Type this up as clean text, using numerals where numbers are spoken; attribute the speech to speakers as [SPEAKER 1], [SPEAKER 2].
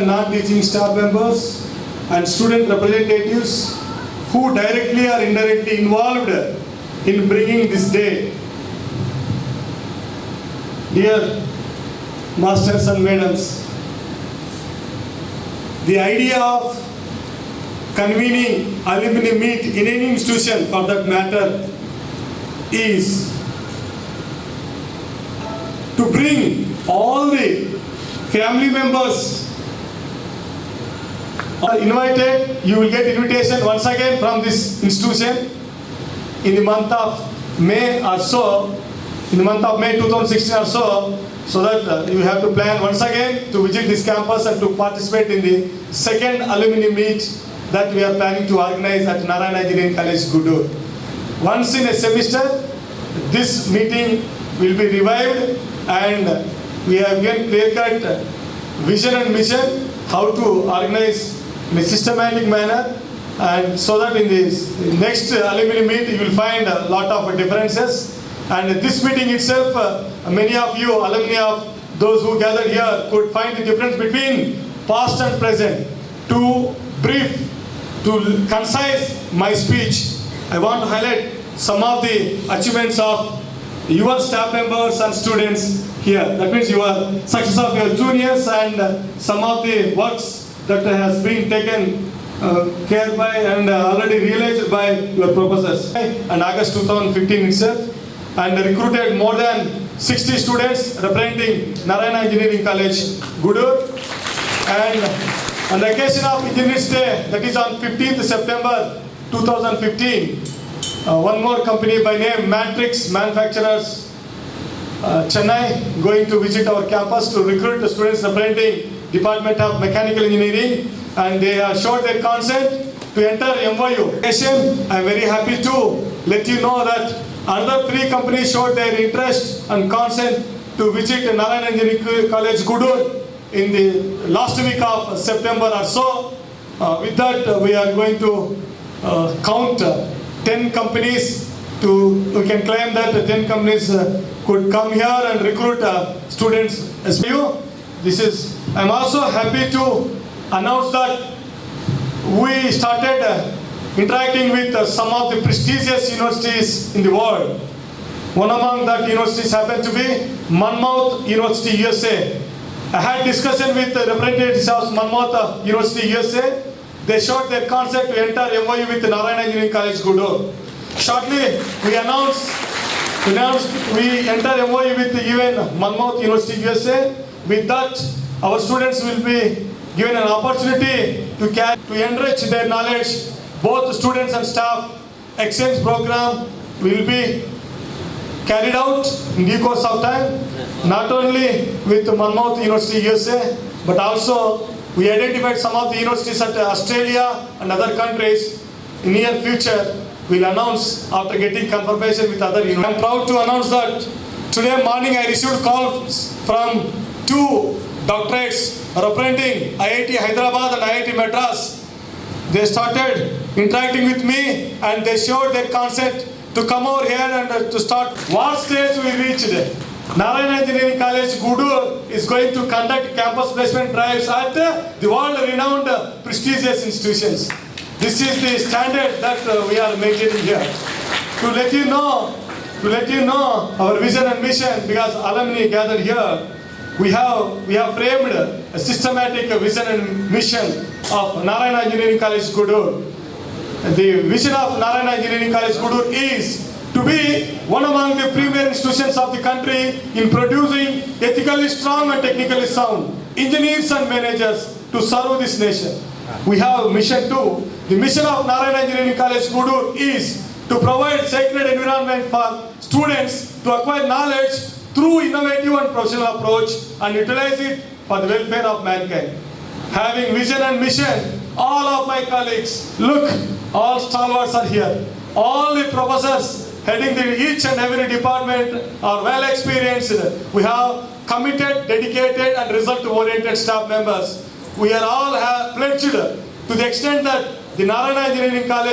[SPEAKER 1] and non-teaching staff members and student representatives who directly or indirectly involved in bringing this day. Dear masters and madams, the idea of convening alumni meet in any institution for that matter is to bring all the family members are invited. You will get invitation once again from this institution in the month of May or so, in the month of May 2016 or so that you have to plan once again to visit this campus and to participate in the second alumni meet that we are planning to organize at Narayana Engineering College, Gudur. Once in a semester, this meeting will be revived, and we have given clear-cut vision and mission how to organize in a systematic manner, and so that in this next alumni meet you will find a lot of differences. And this meeting itself, many of you alumni of those who gathered here could find the difference between past and present. To brief, to concise my speech, I want to highlight some of the achievements of your staff members and students here. That means your success of your juniors and some of the works that has been taken care by and already realized by your professors. In August 2015 itself, and recruited more than 60 students representing Narayana Engineering College, Gudur. And on the occasion of Engineers Day, that is on 15th September 2015, one more company by name Matrix Manufacturers, Chennai, going to visit our campus to recruit the students representing Department of Mechanical Engineering, and they have showed their consent to enter MOU. I am very happy to let you know that another 3 companies showed their interest and consent to visit Narayana Engineering College, Gudur in the last week of September or so. With that, we are going to count 10 companies. We can claim that 10 companies could come here and recruit students as you. I'm also happy to announce that we started interacting with some of the prestigious universities in the world. One among that universities happened to be Monmouth University, USA. I had discussion with the representatives of Monmouth University, USA. They showed their consent to enter MOU with Narayana Engineering College, Gudur. Shortly, we announced we enter MOU with even Monmouth University, USA. With that, our students will be given an opportunity to enrich their knowledge. Both students and staff exchange program will be carried out in due course of time, not only with Monmouth University, USA, but also we identified some of the universities at Australia and other countries. In near future, we'll announce after getting confirmation with other universities. I'm proud to announce that today morning I received calls from 2 doctorates representing IIT Hyderabad and IIT Madras. They started interacting with me and they showed their consent to come over here and to start. What stage we reached? Narayana Engineering College, Gudur is going to conduct campus placement drives at the world-renowned prestigious institutions. This is the standard that we are maintaining here. To let you know our vision and mission, because alumni gathered here, we have framed a systematic vision and mission of Narayana Engineering College, Gudur. The vision of Narayana Engineering College, Gudur is to be one among the premier institutions of the country in producing ethically strong and technically sound engineers and managers to serve this nation. We have mission 2. The mission of Narayana Engineering College, Gudur is to provide sacred environment for students to acquire knowledge through innovative and professional approach and utilize it for the welfare of mankind. Having vision and mission, all of my colleagues, look, all stalwarts are here. All the professors heading each and every department are well experienced. We have committed, dedicated and result-oriented staff members. We are all pledged to the extent that the Narayana Engineering College